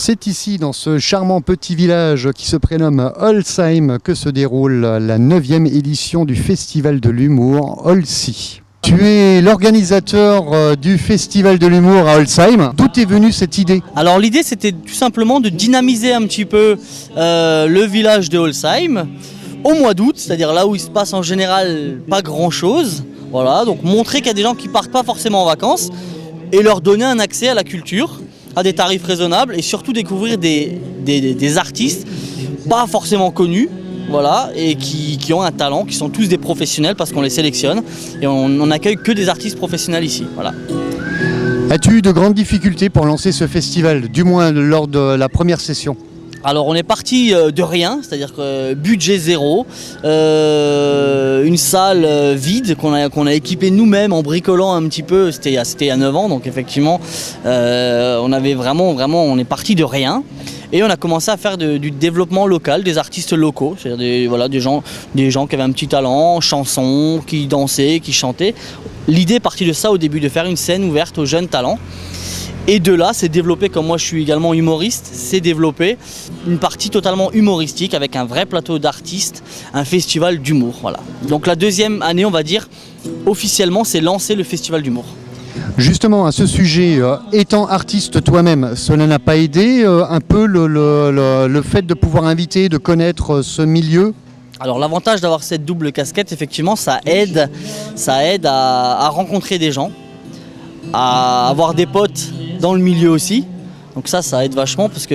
c'est ici, dans ce charmant petit village qui se prénomme Holzheim, que se déroule la 9e édition du Festival de l'humour Holsi. Tu es l'organisateur du Festival de l'humour à Holzheim. D'où est venue cette idée? Alors l'idée c'était tout simplement de dynamiser un petit peu le village de Holzheim au mois d'août, c'est-à-dire là où il se passe en général pas grand-chose. Voilà, donc montrer qu'il y a des gens qui partent pas forcément en vacances et leur donner un accès à la culture à des tarifs raisonnables et surtout découvrir des artistes pas forcément connus, voilà, et qui ont un talent, qui sont tous des professionnels parce qu'on les sélectionne et on n'accueille que des artistes professionnels ici. Voilà. As-tu eu de grandes difficultés pour lancer ce festival, du moins lors de la première session? Alors on est parti de rien, c'est-à-dire que budget zéro, une salle vide qu'on a équipée nous-mêmes en bricolant un petit peu, c'était il y a 9 ans, donc effectivement on avait on est parti de rien. Et on a commencé à faire du développement local, des artistes locaux, c'est-à-dire des gens qui avaient un petit talent, chansons, qui dansaient, qui chantaient. L'idée est partie de ça au début, de faire une scène ouverte aux jeunes talents. Et de là, c'est développé, comme moi je suis également humoriste, c'est développé une partie totalement humoristique avec un vrai plateau d'artistes, un festival d'humour. Voilà. Donc la deuxième année, on va dire, officiellement, c'est lancer le festival d'humour. Justement, à ce sujet, étant artiste toi-même, cela n'a pas aidé un peu le fait de pouvoir inviter, de connaître ce milieu? Alors l'avantage d'avoir cette double casquette, effectivement, ça aide à rencontrer des gens, à avoir des potes dans le milieu aussi. Donc ça aide vachement parce que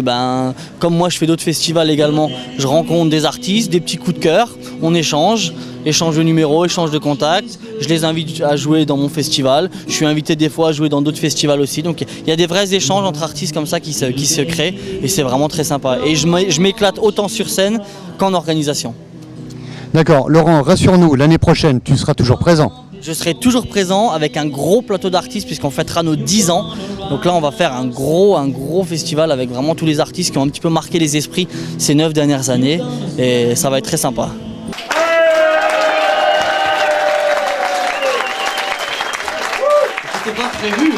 comme moi je fais d'autres festivals également, je rencontre des artistes, des petits coups de cœur, on échange de numéros, échange de contacts, je les invite à jouer dans mon festival, je suis invité des fois à jouer dans d'autres festivals aussi, donc il y a des vrais échanges entre artistes comme ça qui se créent et c'est vraiment très sympa. Et je m'éclate autant sur scène qu'en organisation. D'accord, Laurent, rassure-nous, l'année prochaine tu seras toujours présent? Je serai toujours présent avec un gros plateau d'artistes puisqu'on fêtera nos 10 ans. Donc là, on va faire un gros festival avec vraiment tous les artistes qui ont un petit peu marqué les esprits ces 9 dernières années. Et ça va être très sympa. C'était pas prévu.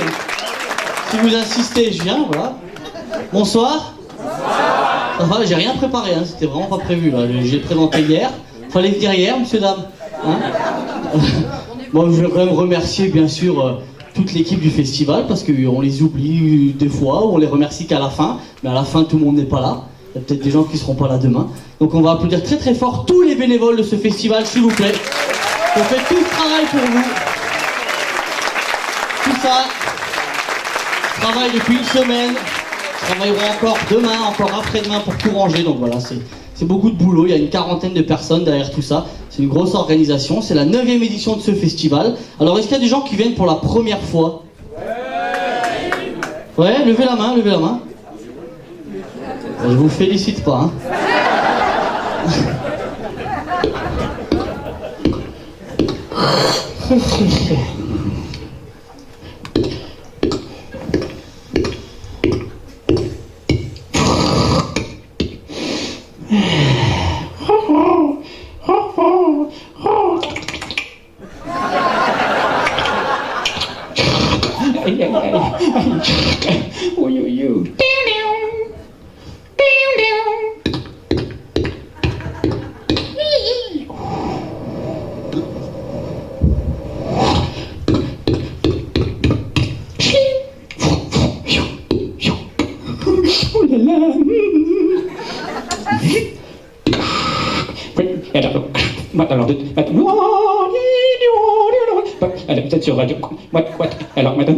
Si vous insistez, je viens, voilà. Bonsoir. Ça va, j'ai rien préparé, c'était vraiment pas prévu. J'ai présenté hier. Fallait venir hier, monsieur, dame. Bon, je vais quand même remercier bien sûr toute l'équipe du festival parce qu'on les oublie des fois, ou on les remercie qu'à la fin, mais à la fin tout le monde n'est pas là. Il y a peut-être des gens qui ne seront pas là demain. Donc on va applaudir très très fort tous les bénévoles de ce festival, s'il vous plaît. On fait tout le travail pour vous. Tout ça, je travaille depuis une semaine, je travaillerai encore demain, encore après-demain pour tout ranger, donc voilà, c'est beaucoup de boulot, il y a une quarantaine de personnes derrière tout ça. C'est une grosse organisation, c'est la 9e édition de ce festival. Alors est-ce qu'il y a des gens qui viennent pour la première fois? Ouais, levez la main, levez la main. Je vous félicite pas, Peut-être sur radio. Alors maintenant.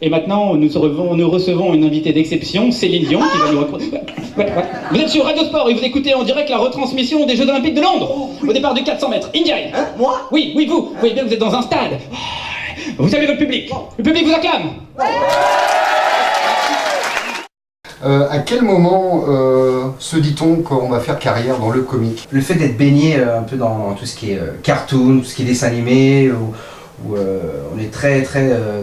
Et maintenant, nous recevons une invitée d'exception, Céline Dion, qui va nous retrouver. Vous êtes sur Radio Sport et vous écoutez en direct la retransmission des Jeux Olympiques de Londres, au départ du 400 mètres. Indy. Moi? Oui, vous. Vous voyez bien que vous êtes dans un stade. Vous savez votre public. Le public vous acclame. À quel moment se dit-on qu'on va faire carrière dans le comique? Le fait d'être baigné un peu dans tout ce qui est cartoon, tout ce qui est dessin animé, où on est très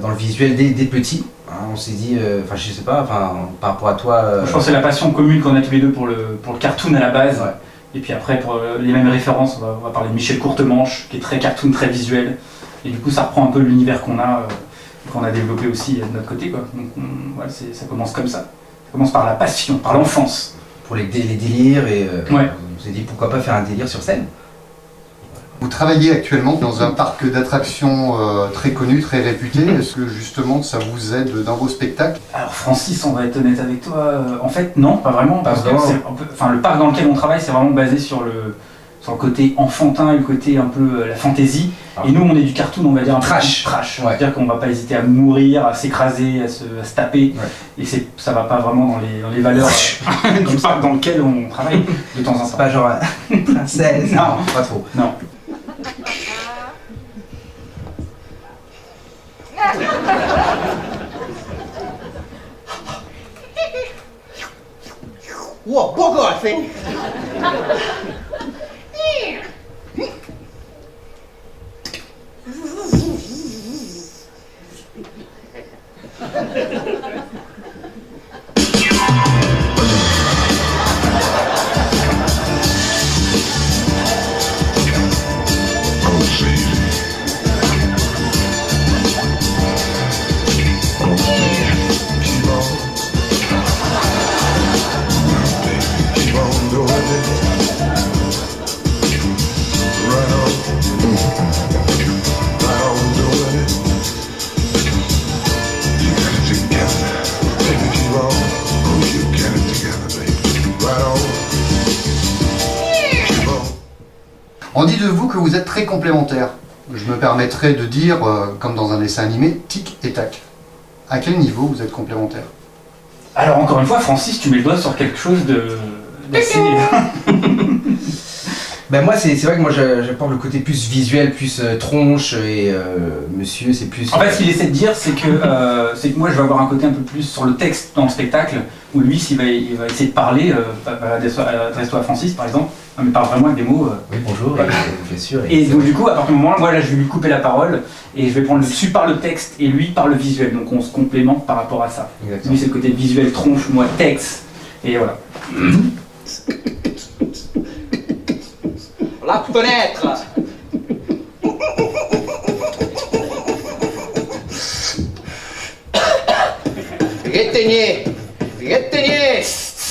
dans le visuel dès petit. On s'est dit, je sais pas, par rapport à toi... Je pense que c'est la passion commune qu'on a tous les deux pour le cartoon à la base. Ouais. Et puis après, pour les mêmes références, on va parler de Michel Courtemanche, qui est très cartoon, très visuel. Et du coup, ça reprend un peu l'univers qu'on a développé aussi de notre côté, quoi. Donc, voilà, ça commence comme ça. Ça commence par la passion, par l'enfance. Pour les délires, et Ouais. on s'est dit pourquoi pas faire un délire sur scène. Vous travaillez actuellement dans un parc d'attractions très connu, très réputé. Est-ce que justement ça vous aide dans vos spectacles? Alors Francis, on va être honnête avec toi, en fait non, pas vraiment, parce que le parc dans lequel on travaille, c'est vraiment basé sur le côté enfantin et le côté un peu la fantaisie. Ah. Et nous, on est du cartoon, on va dire un Trash. peu trash. Ouais. C'est-à-dire qu'on va pas hésiter à mourir, à s'écraser, à se taper. Ouais. Et ça va pas vraiment dans les valeurs du parc dans lequel on travaille de temps en C'est temps. pas genre princesse. Non. Pas trop. Non. Wow, beau gosse, hein? On dit de vous que vous êtes très complémentaires. Je me permettrai de dire, comme dans un dessin animé, tic et tac. À quel niveau vous êtes complémentaires? Alors encore une fois, Francis, tu mets le doigt sur quelque chose d'assez... Ben moi c'est vrai que moi j'apporte le côté plus visuel, plus tronche, et monsieur c'est plus... En fait, ce qu'il essaie de dire, c'est que moi je vais avoir un côté un peu plus sur le texte dans le spectacle, où lui, il va essayer de parler, adresse-toi à Francis par exemple, mais parle vraiment avec des mots. Oui, bonjour, bien sûr. Et donc du coup, à partir du moment là, je vais lui couper la parole, et je vais prendre le dessus par le texte, et lui par le visuel, donc on se complémente par rapport à ça. Exactement. Lui c'est le côté visuel tronche, moi texte, et voilà. La fenêtre! Éteignez! Éteignez!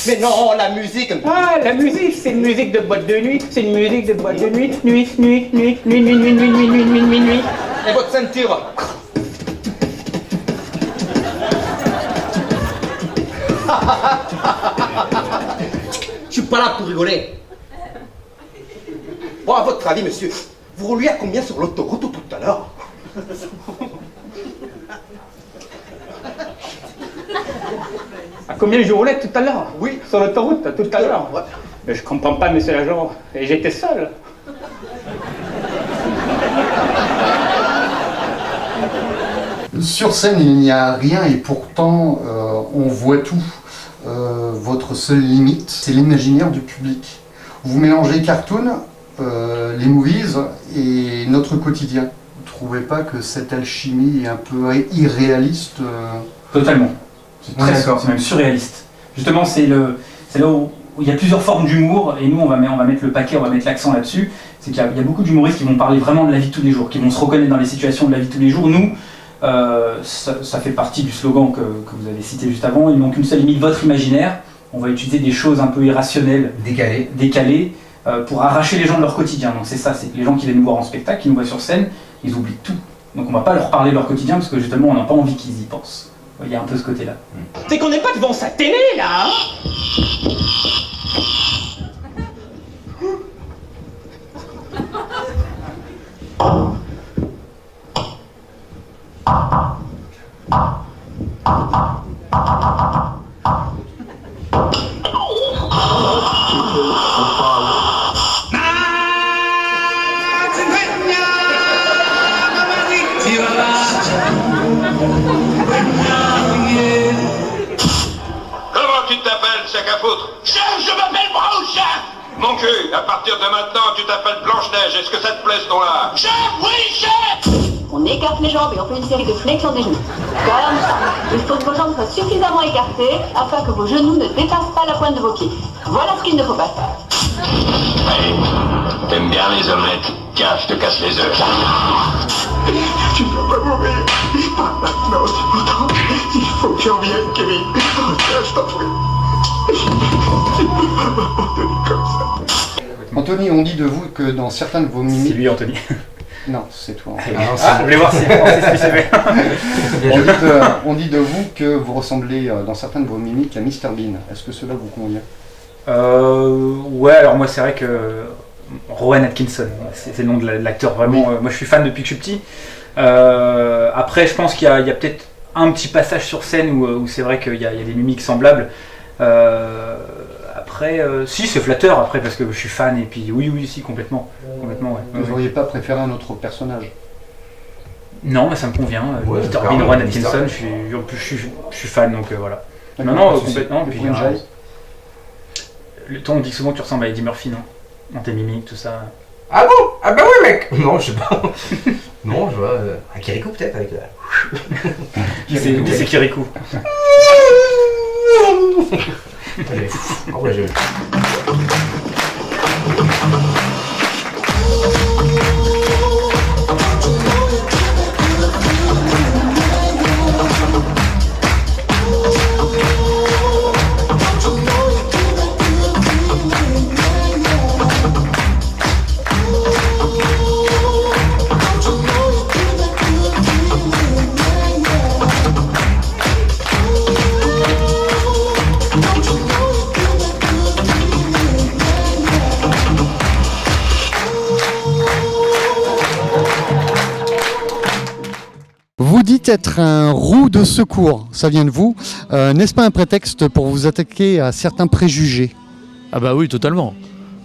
Mais non, la musique! Ah, la musique, c'est une musique de boîte de nuit, c'est une musique de boîte de nuit, nuit, nuit, nuit, nuit, nuit, nuit, nuit, nuit, nuit, nuit, nuit, nuit. Et votre ceinture? Je suis pas là pour rigoler. Bon, à votre avis, monsieur, vous rouliez à combien sur l'autoroute tout à l'heure? À combien je roulais tout à l'heure? Oui. Sur l'autoroute, tout à l'heure. Ouais. Mais je comprends pas, monsieur l'agent. Et j'étais seul. Sur scène, il n'y a rien et pourtant, on voit tout. Votre seule limite, c'est l'imaginaire du public. Vous mélangez cartoon, les movies et notre quotidien. Vous ne trouvez pas que cette alchimie est un peu irréaliste Totalement. C'est On est d'accord. c'est même surréaliste. Justement, c'est là où il y a plusieurs formes d'humour, et nous on va mettre le paquet, on va mettre l'accent là-dessus. C'est qu'il y a beaucoup d'humoristes qui vont parler vraiment de la vie de tous les jours, qui vont se reconnaître dans les situations de la vie de tous les jours. Nous, ça fait partie du slogan que vous avez cité juste avant. Il manque une seule limite, votre imaginaire. On va utiliser des choses un peu irrationnelles, décalées, pour arracher les gens de leur quotidien. Donc c'est ça, c'est que les gens qui viennent nous voir en spectacle, qui nous voient sur scène, ils oublient tout. Donc on va pas leur parler de leur quotidien parce que justement on n'a pas envie qu'ils y pensent. Il y a un peu ce côté-là. C'est qu'on n'est pas devant sa télé, là, hein? Comment tu t'appelles, sac à foutre? Je m'appelle Blanche. Mon cul, à partir de maintenant, tu t'appelles Blanche-Neige. Est-ce que ça te plaît, ce nom-là? Chef, oui, chef. On écarte les jambes et on fait une série de flexions des genoux. Comme ça. Il faut que vos jambes soient suffisamment écartées afin que vos genoux ne dépassent pas la pointe de vos pieds. Voilà ce qu'il ne faut pas faire. Hey, t'aimes bien les omelettes? Tiens, je te casse les œufs. je t'en prie. Anthony, on dit de vous que dans certains de vos C'est mimiques... lui, Anthony. Non, c'est toi. Ah, je voulais voir si c'est ce que c'est fait. On dit de vous que vous ressemblez dans certains de vos mimiques à Mr Bean. Est-ce que cela vous convient? Ouais, alors moi c'est vrai que Rowan Atkinson, c'est le nom de l'acteur vraiment. Moi je suis fan depuis que je suis petit. Après je pense qu'il y a peut-être un petit passage sur scène où c'est vrai qu'il y a des mimiques semblables. Après, si c'est flatteur après parce que je suis fan et puis oui si complètement ouais. Vous n'auriez pas préféré un autre personnage? Non, mais ça me convient. Ouais, Mr Bean, Rowan Atkinson, je suis fan donc voilà. D'accord, Non, complètement. Et Puis, pour une jaille toi on dit souvent que tu ressembles à Eddie Murphy, non? Dans tes mimiques, tout ça. Ah bon? Ah bah oui mec. Non, je sais pas. Non, je vois à Kirikou peut-être avec la... C'est Kirikou. Allez. Oh, ouais, Vous dites être un roue de secours, ça vient de vous. N'est-ce pas un prétexte pour vous attaquer à certains préjugés? Ah bah oui, totalement.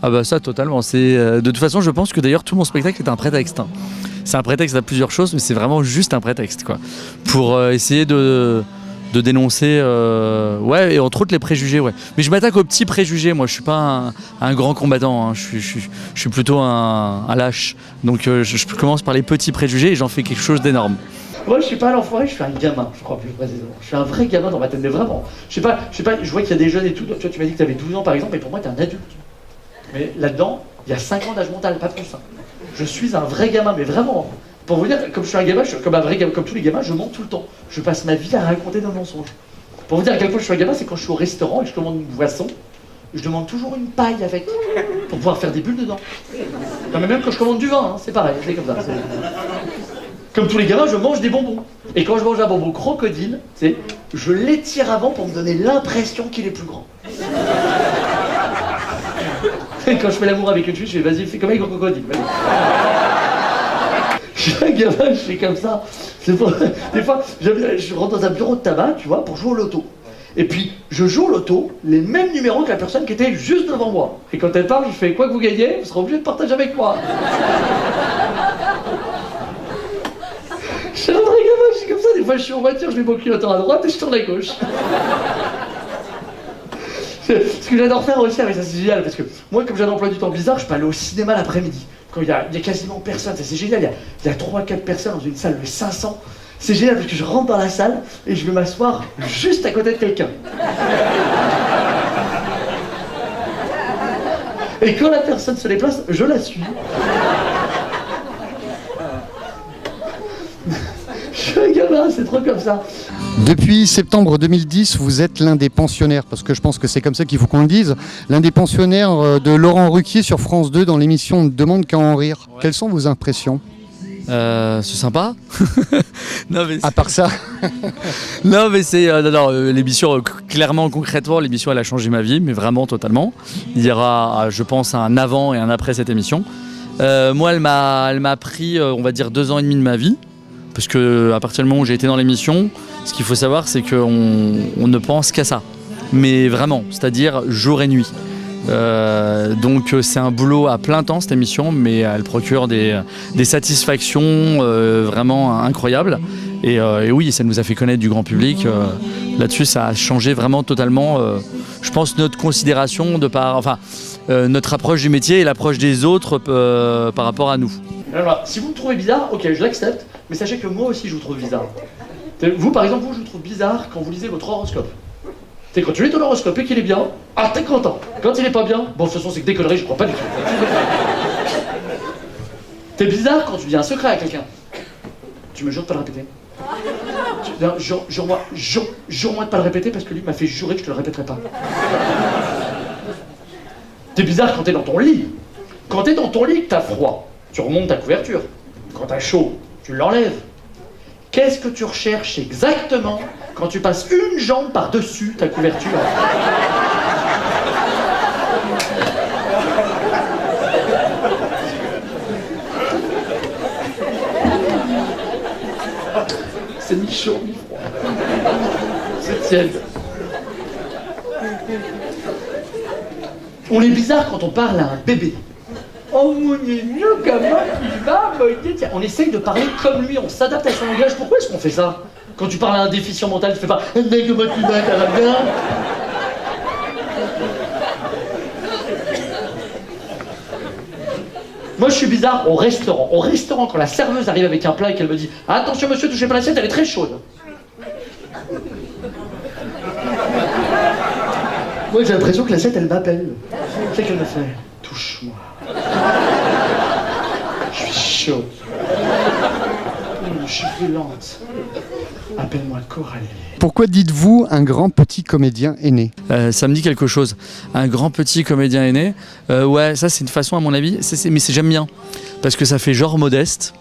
Ah bah ça, totalement. De toute façon, je pense que d'ailleurs tout mon spectacle est un prétexte. Hein. C'est un prétexte à plusieurs choses, mais c'est vraiment juste un prétexte, quoi. Pour essayer de dénoncer, ouais, et entre autres les préjugés, ouais. Mais je m'attaque aux petits préjugés, moi. Je suis pas un grand combattant. Hein. Je suis plutôt un lâche. Donc je commence par les petits préjugés et j'en fais quelque chose d'énorme. Moi, je suis pas un enfoiré, je suis un gamin, je crois plus précisément. Je suis un vrai gamin dans ma tête, mais vraiment. Je sais pas, je vois qu'il y a des jeunes et tout. Toi, tu m'as dit que tu avais 12 ans par exemple, et pour moi, tu es un adulte. Mais là-dedans, il y a 5 ans d'âge mental, pas plus. Hein. Je suis un vrai gamin, mais vraiment. Pour vous dire, comme je suis un gamin, je suis comme un vrai gamin, comme tous les gamins, je mens tout le temps. Je passe ma vie à raconter des mensonges. Pour vous dire à quel point je suis un gamin, c'est quand je suis au restaurant et que je commande une boisson, je demande toujours une paille avec, pour pouvoir faire des bulles dedans. Non, mais même quand je commande du vin, hein, c'est pareil, c'est comme ça. Comme tous les gamins, je mange des bonbons. Et quand je mange un bonbon crocodile, je l'étire avant pour me donner l'impression qu'il est plus grand. Et quand je fais l'amour avec une fille, je fais vas-y, fais comme avec un crocodile. Je suis un gamin, je fais comme ça. Des fois, je rentre dans un bureau de tabac, tu vois, pour jouer au loto. Et puis, je joue au loto, les mêmes numéros que la personne qui était juste devant moi. Et quand elle parle, je fais quoi que vous gagnez, vous serez obligé de partager avec moi. Je suis un vrai gamin, je suis comme ça, des fois je suis en voiture, je mets mon clignotant à droite et je tourne à gauche. Ce que j'adore faire aussi avec ça, c'est génial, parce que moi, comme j'ai un emploi du temps bizarre, je peux aller au cinéma l'après-midi. Quand il y a quasiment personne, ça c'est génial, il y a 3-4 personnes dans une salle de 500. C'est génial parce que je rentre dans la salle et je vais m'asseoir juste à côté de quelqu'un. Et quand la personne se déplace, je la suis. Je suis un gamin, c'est trop comme ça. Depuis septembre 2010, vous êtes l'un des pensionnaires, parce que je pense que c'est comme ça qu'il faut qu'on le dise, l'un des pensionnaires de Laurent Ruquier sur France 2 dans l'émission Ne demande qu'à en rire. Ouais. Quelles sont vos impressions? C'est sympa. Non, mais à part ça. Non mais c'est l'émission, clairement, concrètement, l'émission elle a changé ma vie, mais vraiment totalement. Il y aura, je pense, un avant et un après cette émission. Moi elle m'a pris, on va dire, 2 ans et demi de ma vie. Parce que à partir du moment où j'ai été dans l'émission, ce qu'il faut savoir, c'est qu'on ne pense qu'à ça. Mais vraiment, c'est-à-dire jour et nuit. Donc c'est un boulot à plein temps cette émission, mais elle procure des satisfactions vraiment incroyables. Et oui, ça nous a fait connaître du grand public. Là-dessus, ça a changé vraiment totalement, je pense, notre considération notre approche du métier et l'approche des autres par rapport à nous. Alors, si vous me trouvez bizarre, ok, je l'accepte, mais sachez que moi aussi je vous trouve bizarre. Vous, par exemple, je vous trouve bizarre quand vous lisez votre horoscope. Quand tu lis ton horoscope et qu'il est bien, ah, t'es content. Quand il est pas bien, bon, de toute façon, c'est que des conneries, je crois pas du tout. T'es bizarre quand tu dis un secret à quelqu'un. Tu me jures de pas le répéter. Jure-moi de pas le répéter parce que lui m'a fait jurer que je te le répéterai pas. T'es bizarre quand t'es dans ton lit. Quand t'es dans ton lit que t'as froid, tu remontes ta couverture. Quand t'as chaud, tu l'enlèves. Qu'est-ce que tu recherches exactement quand tu passes une jambe par-dessus ta couverture? C'est ni chaud ni froid. C'est tiède. On est bizarre quand on parle à un bébé. Oh mon Dieu, comment il va, tiens. On essaye de parler comme lui, on s'adapte à son langage. Pourquoi est-ce qu'on fait ça? Quand tu parles à un déficient mental, tu fais pas « Mec, comment tu vas, ça va bien ?» Moi, je suis bizarre au restaurant. Au restaurant, quand la serveuse arrive avec un plat et qu'elle me dit « Attention monsieur, touchez pas l'assiette, elle est très chaude. » Moi, j'ai l'impression que l'assiette, elle m'appelle. C'est qu'elle me fait « Touche-moi. Je suis chaud. Je suis brûlante. Appelle-moi Coralie. » Pourquoi dites-vous un grand petit comédien est né? Ça me dit quelque chose. Un grand petit comédien est né. Ouais, ça c'est une façon à mon avis, mais j'aime bien. Parce que ça fait genre modeste.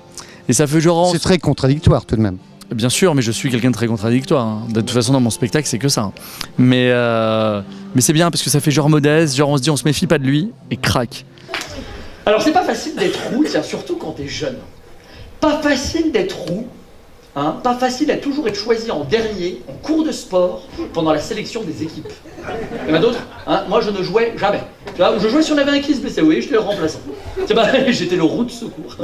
Et ça fait genre... C'est très contradictoire tout de même. Bien sûr, mais je suis quelqu'un de très contradictoire. Hein. De toute façon, dans mon spectacle, c'est que ça. Hein. Mais c'est bien parce que ça fait genre modeste, genre on se dit on se méfie pas de lui, et crac. Alors c'est pas facile d'être roux, tiens, surtout quand t'es jeune. Pas facile d'être roux. Hein, pas facile à toujours être choisi en dernier, en cours de sport, pendant la sélection des équipes. Il y en a d'autres, hein, moi je ne jouais jamais. Tu vois, je jouais si on avait un qui se blessait, oui, j'étais le remplaçant. J'étais le roux de secours.